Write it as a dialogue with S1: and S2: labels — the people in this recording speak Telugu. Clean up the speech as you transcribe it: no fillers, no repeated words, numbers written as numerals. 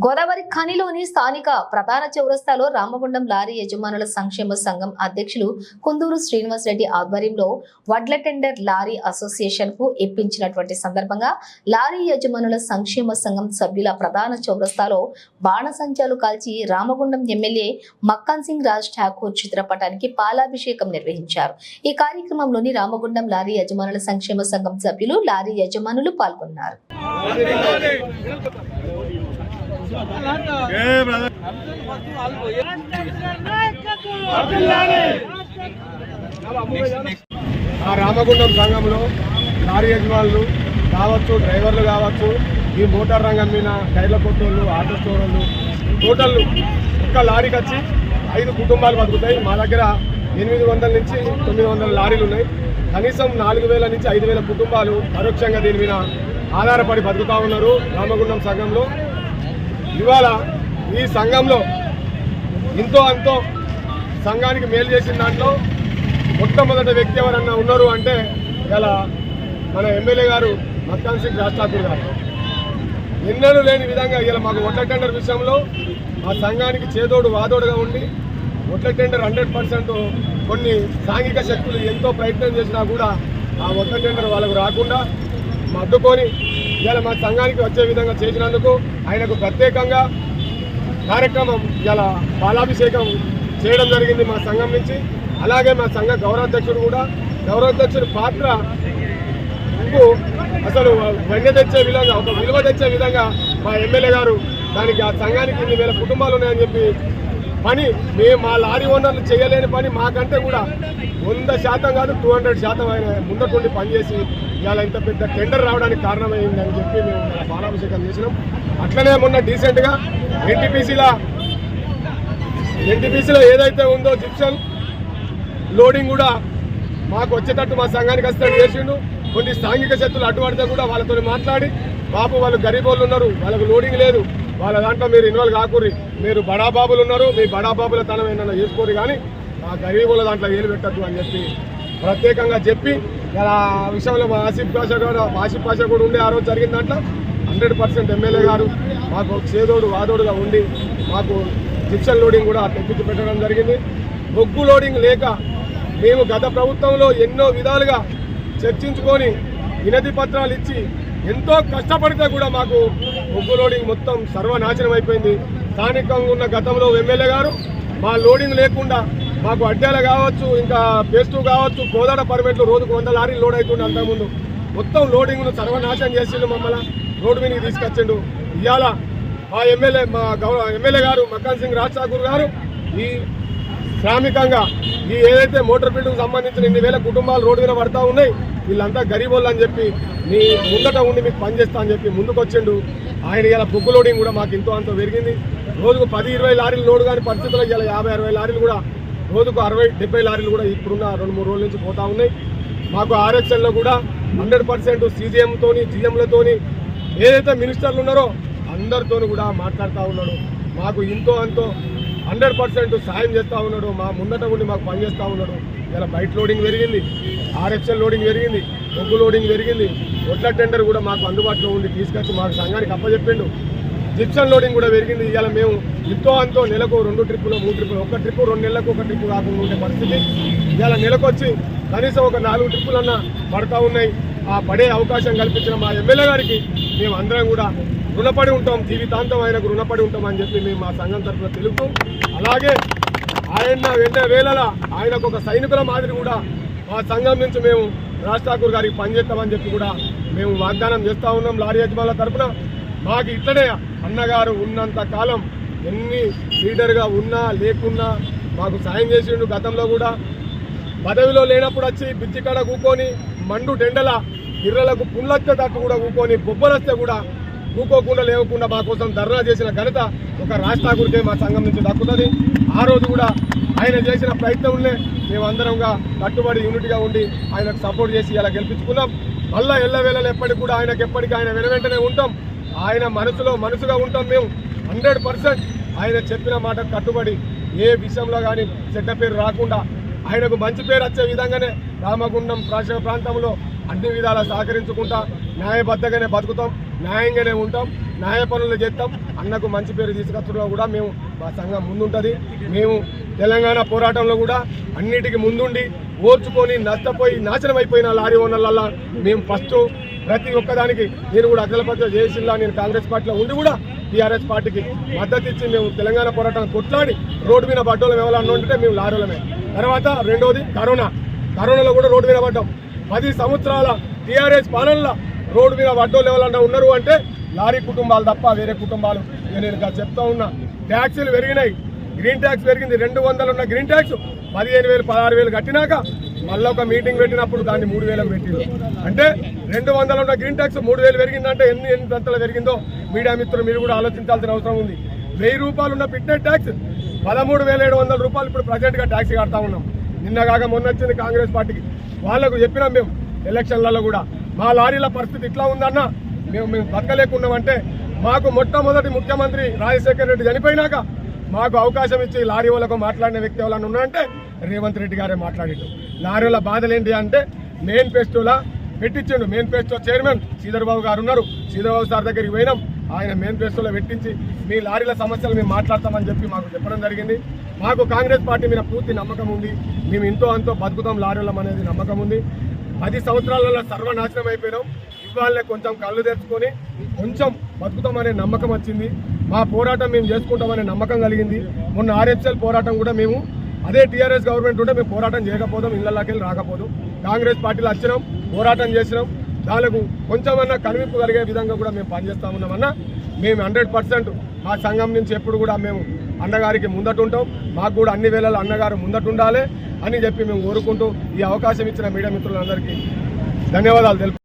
S1: గోదావరి ఖనిలోని స్థానిక ప్రధాన చౌరస్తాలో రామగుండం లారీ యజమానుల సంక్షేమ సంఘం అధ్యక్షులు కుందూరు శ్రీనివాస్ రెడ్డి ఆధ్వర్యంలో వడ్ల టెండర్ లారీ అసోసియేషన్ కు ఇప్పించినటువంటి సందర్భంగా లారీ యజమానుల సంక్షేమ సంఘం సభ్యుల ప్రధాన చౌరస్తాలో బాణసంచాలు కాల్చి రామగుండం ఎమ్మెల్యే మక్కాన్ సింగ్ రాజ్ ఠాకూర్ చిత్రపటానికి పాలాభిషేకం నిర్వహించారు. ఈ కార్యక్రమంలోని రామగుండం లారీ యజమానుల సంక్షేమ సంఘం సభ్యులు, లారీ యజమానులు పాల్గొన్నారు.
S2: రామగుండం సంఘంలో లారీ యజమానులు కావచ్చు, డ్రైవర్లు కావచ్చు, ఈ మోటార్ రంగం మీద టైర్ల కొట్టోళ్ళు, ఆటో స్టోర్లు, టోటల్ ఒక్క లారీకి వచ్చి 5 కుటుంబాలు బతుకుతాయి. మా దగ్గర 800 నుంచి 900 లారీలు ఉన్నాయి. కనీసం 4000 నుంచి 5000 కుటుంబాలు పరోక్షంగా దీని మీద ఆధారపడి బతుకుతూ ఉన్నారు. రామగుండం సంఘంలో ఇవాళ ఈ సంఘంలో ఇంతో అంతో సంఘానికి మేలు చేసిన దాంట్లో మొట్టమొదటి వ్యక్తి ఎవరన్నా ఉన్నారు అంటే ఇలా మన ఎమ్మెల్యే గారు మక్కాన్ సింగ్ రాజ్ ఠాకూర్ గారు. ఎన్నడూ లేని విధంగా ఇలా మాకు వడ్ల టెండర్ విషయంలో మా సంఘానికి చేదోడు వాదోడుగా ఉండి వడ్ల టెండర్ 100% కొన్ని సాంఘిక శక్తులు ఎంతో ప్రయత్నం చేసినా కూడా ఆ వడ్ల టెండర్ వాళ్ళకు రాకుండా అడ్డుకొని ఇలా మా సంఘానికి వచ్చే విధంగా చేసినందుకు ఆయనకు ప్రత్యేకంగా కార్యక్రమం ఇలా పాలాభిషేకం చేయడం జరిగింది మా సంఘం నుంచి. అలాగే మా సంఘ గౌరవాధ్యక్షుడు కూడా, గౌరవాధ్యక్షుడి పాత్ర అసలు వెన్న తెచ్చే విధంగా, ఒక విలువ తెచ్చే విధంగా మా ఎమ్మెల్యే గారు దానికి ఆ సంఘానికి 1000 కుటుంబాలు ఉన్నాయని చెప్పి పని మేము మా లారీ ఓనర్లు చేయలేని పని మాకంటే కూడా 100% కాదు 200% ఆయన ముందటుండి పనిచేసి ఇవాళ ఇంత పెద్ద టెండర్ రావడానికి కారణమైంది అని చెప్పి మేము పాలాభిషేకం చేసినాం. అట్లనే మొన్న డీసెంట్గా ఎన్టీపీసీలో ఏదైతే ఉందో జిప్సన్ లోడింగ్ కూడా మాకు వచ్చేటట్టు మా సంఘానికి వస్తాడు చేసిండు. కొన్ని సాంఘిక శక్తులు అడ్డుపడితే కూడా వాళ్ళతో మాట్లాడి, బాబు వాళ్ళు గరీబోళ్ళు ఉన్నారు, వాళ్ళకు లోడింగ్ లేదు, వాళ్ళ దాంట్లో మీరు ఇన్వాల్వ్ కాకూరి, మీరు బడాబాబులు ఉన్నారు, మీ బడాబాబుల తనం ఏమన్నా చేసుకోరు, కానీ ఆ గరీబుల దాంట్లో ఏలు పెట్టద్దు అని చెప్పి ప్రత్యేకంగా చెప్పి ఆ విషయంలో మా ఆసిఫ్ పాషా కూడా ఉండే ఆ రోజు జరిగిన దాంట్లో 100% ఎమ్మెల్యే గారు మాకు చేదోడు వాదోడుగా ఉండి మాకు జిప్సన్ లోడింగ్ కూడా తెప్పించి పెట్టడం జరిగింది. బొగ్గు లోడింగ్ లేక మేము గత ప్రభుత్వంలో ఎన్నో విధాలుగా చర్చించుకొని వినతి పత్రాలు ఇచ్చి ఎంతో కష్టపడితే కూడా మాకు బొగ్గు లోడింగ్ మొత్తం సర్వనాశనం అయిపోయింది. స్థానికంగా ఉన్న గతంలో ఎమ్మెల్యే గారు మా లోడింగ్ లేకుండా మాకు అడ్డాలు కావచ్చు, ఇంకా పేస్టు కావచ్చు, కోదాడ పర్మిట్లు రోజుకు 100 లారీలు లోడ్ అవుతుండే. అంతకుముందు మొత్తం లోడింగ్ను సర్వనాశనం చేసిండు, మమ్మల్ని రోడ్డు మీదకి తీసుకొచ్చిండు. ఇవాళ మా ఎమ్మెల్యే గారు మక్కాన్ సింగ్ రాజ్ ఠాకూర్ గారు ఈ శ్రామికంగా ఈ ఏదైతే మోటార్ బిల్డింగ్ సంబంధించిన 8,000 కుటుంబాలు రోడ్డు మీద పడతా ఉన్నాయి, వీళ్ళంతా గరీబోళ్ళు అని చెప్పి మీ ముందట ఉండి మీకు పనిచేస్తా అని చెప్పి ముందుకు వచ్చిండు. ఆయన ఇలా బొగ్గు లోడింగ్ కూడా మాకు ఎంతో అంత పెరిగింది. రోజుకు 10-20 లారీలు లోడు కానీ పరిస్థితుల్లో ఇలా 50-60 లారీలు కూడా, రోజుకు 60-70 లారీలు కూడా ఇప్పుడున్న 2-3 రోజుల నుంచి పోతా ఉన్నాయి. మాకు ఆర్ఎక్స్ఎల్లో కూడా 100% సీజీఎంతోని, జీఎంలతోని ఏదైతే మినిస్టర్లు ఉన్నారో అందరితోనూ కూడా మాట్లాడుతూ ఉన్నాడు. మాకు ఇంతో అంతో 100% సాయం చేస్తూ ఉన్నాడు. మా ముందట ఉండి మాకు పనిచేస్తూ ఉన్నాడు. ఇలా బయట లోడింగ్ పెరిగింది, ఆర్ఎక్స్ఎల్ లోడింగ్ పెరిగింది, బొగ్గు లోడింగ్ పెరిగింది. వడ్ల టెండర్ కూడా మాకు అందుబాటులో ఉండి తీసుకొచ్చి మాకు సంఘానికి అప్పచెప్పిండు. జిప్సన్ లోడింగ్ కూడా పెరిగింది. ఇవాళ మేము ఇంతో అంతో నెలకు 2 ట్రిప్పులు 3 ట్రిప్పులు, ఒక ట్రిప్పు 2 నెలలకు ఒక ట్రిప్పు కాకుండా ఉండే పరిస్థితి ఇవాళ నెలకు వచ్చి కనీసం ఒక 4 ట్రిప్పులన్నా పడతా ఉన్నాయి. ఆ పడే అవకాశం కల్పించిన మా ఎమ్మెల్యే గారికి మేము అందరం కూడా రుణపడి ఉంటాం, జీవితాంతం ఆయనకు రుణపడి ఉంటాం అని చెప్పి మేము మా సంఘం తరఫున తెలుపుతూ, అలాగే ఆయన వెంట వేళలా ఆయనకు ఒక సైనికుల మాదిరి కూడా మా సంఘం నుంచి మేము రాజ్ ఠాకూర్ గారికి పనిచేస్తామని చెప్పి కూడా మేము వాగ్దానం చేస్తూ ఉన్నాం. లారీ యజమానుల తరఫున మాకు ఇట్లనే అన్నగారు ఉన్నంత కాలం ఎన్ని లీడర్గా ఉన్నా లేకున్నా మాకు సాయం చేసిండు. గతంలో కూడా పదవిలో లేనప్పుడు వచ్చి బిచ్చికాడ కూకొని మండు టెండల ఇర్రలకు పుల్లొచ్చేటట్టు కూడా కూకొని, బొబ్బలొస్తే కూడా కూకోకుండా లేవకుండా మా కోసం ధర్నా చేసిన ఘనత ఒక రాజ్ ఠాకూర్కే మా సంఘం నుంచి దక్కుతుంది. ఆ రోజు కూడా ఆయన చేసిన ప్రయత్నంలో మేమందరంగా కట్టుబడి యూనిట్గా ఉండి ఆయనకు సపోర్ట్ చేసి ఇలా గెలిపించుకున్నాం. మళ్ళీ ఎల్లవేళలు ఎప్పటికి కూడా ఎప్పటికీ ఆయన వెంటనే ఉంటాం. ఆయన మనసుగా ఉంటాం. మేము 100% ఆయన చెప్పిన మాట కట్టుబడి ఏ విషయంలో కానీ చెడ్డ పేరు రాకుండా ఆయనకు మంచి పేరు వచ్చే విధంగానే రామగుండం ప్రాంతంలో అన్ని విధాలా సహకరించుకుంటా న్యాయబద్ధంగానే బతుకుతాం. న్యాయంగానే ఉంటాం, న్యాయ పనులు చేస్తాం. అన్నకు మంచి పేరు తీసుకొచ్చడంలో కూడా మేము మా సంఘం ముందుంటుంది. మేము తెలంగాణ పోరాటంలో కూడా అన్నిటికీ ముందుండి ఓర్చుకొని నష్టపోయి నాశనం అయిపోయిన లారీ ఓనర్లల్లా మేము ఫస్ట్ ప్రతి ఒక్కదానికి నేను కూడా అఖిలపక్ష జయశీల నేను కాంగ్రెస్ పార్టీలో ఉండి కూడా టీఆర్ఎస్ పార్టీకి మద్దతు ఇచ్చి మేము తెలంగాణ పోరాటం కొట్లాడి రోడ్డు మీద పడ్డోళ్ళం ఎవరన్నా ఉంటే మేము లారీలమే. తర్వాత రెండోది కరోనాలో కూడా రోడ్డు మీద పడ్డాం. 10 సంవత్సరాల టీఆర్ఎస్ పాలనలో రోడ్డు మీద పడ్డోళ్ళు ఎవరన్నా ఉన్నారు అంటే లారీ కుటుంబాలు తప్ప వేరే కుటుంబాలు. నేను చెప్తా ఉన్నా, ట్యాక్సీలు పెరిగినాయి, గ్రీన్ ట్యాక్స్ పెరిగింది. 200 ఉన్న గ్రీన్ ట్యాక్స్ 15,000 16,000 కట్టినాక మళ్ళీ ఒక మీటింగ్ పెట్టినప్పుడు దాన్ని 3,000 పెట్టింది. అంటే 200 ఉన్న గ్రీన్ ట్యాక్స్ 3,000 పెరిగిందంటే ఎన్ని అంతలు పెరిగిందో మీడియా మిత్రులు మీరు కూడా ఆలోచించాల్సిన అవసరం ఉంది. 1,000 రూపాయలు ఉన్న ఫిట్నెస్ ట్యాక్స్ 13,700 రూపాయలు ఇప్పుడు ప్రజెంట్గా ట్యాక్స్ కడతా ఉన్నాం. నిన్నగాక మొన్న వచ్చింది కాంగ్రెస్ పార్టీకి, వాళ్ళకు చెప్పినాం మేము ఎలక్షన్లలో కూడా మా లారీల పరిస్థితి ఇట్లా ఉందన్న మేము బతకలేకున్నామంటే మాకు మొట్టమొదటి ముఖ్యమంత్రి రాజశేఖర రెడ్డి చనిపోయినాక మాకు అవకాశం ఇచ్చి లారీ వాళ్ళకు మాట్లాడిన వ్యక్తి ఎవరైనా ఉన్నారంటే రేవంత్ రెడ్డి గారే మాట్లాడిండు. లారీల బాధలు ఏంటి అంటే మేనిఫెస్టోలా పెట్టించిండు. మేనిఫెస్టో చైర్మన్ శ్రీధర్బాబు గారు ఉన్నారు, శ్రీధర్బాబు సార్ దగ్గరికి పోయినాం. ఆయన మేనిఫెస్టోలో పెట్టించి మీ లారీల సమస్యలు మేము మాట్లాడతామని చెప్పి మాకు చెప్పడం జరిగింది. మాకు కాంగ్రెస్ పార్టీ మీద పూర్తి నమ్మకం ఉంది. మేము ఇంతో అంతో బతుకుతాం లారీలం అనేది నమ్మకం ఉంది. 10 సంవత్సరాలలో సర్వనాశనం అయిపోయినాం. ఇవాళనే కొంచెం కళ్ళు తెచ్చుకొని కొంచెం బతుకుతామనే నమ్మకం వచ్చింది. మా పోరాటం మేము చేసుకుంటామనే నమ్మకం కలిగింది. మొన్న ఆర్ఎఫ్ఎల్ పోరాటం కూడా మేము అదే టీఆర్ఎస్ గవర్నమెంట్ ఉంటే మేము పోరాటం చేయకపోదాం, ఇళ్లలోకి వెళ్ళి రాకపోదాం. కాంగ్రెస్ పార్టీలో వచ్చినాం, పోరాటం చేసినాం. దానికి కొంచెమన్నా కనువిప్పు కలిగే విధంగా కూడా మేము పనిచేస్తా ఉన్నామన్నా. మేము 100% మా సంఘం నుంచి ఎప్పుడు కూడా మేము అన్నగారికి ముందటుంటాం. మాకు కూడా అన్ని వేళల్లో అన్నగారు ముందటుండాలి అని చెప్పి మేము కోరుకుంటూ ఈ అవకాశం ఇచ్చిన మీడియా మిత్రులందరికీ ధన్యవాదాలు తెలుపు.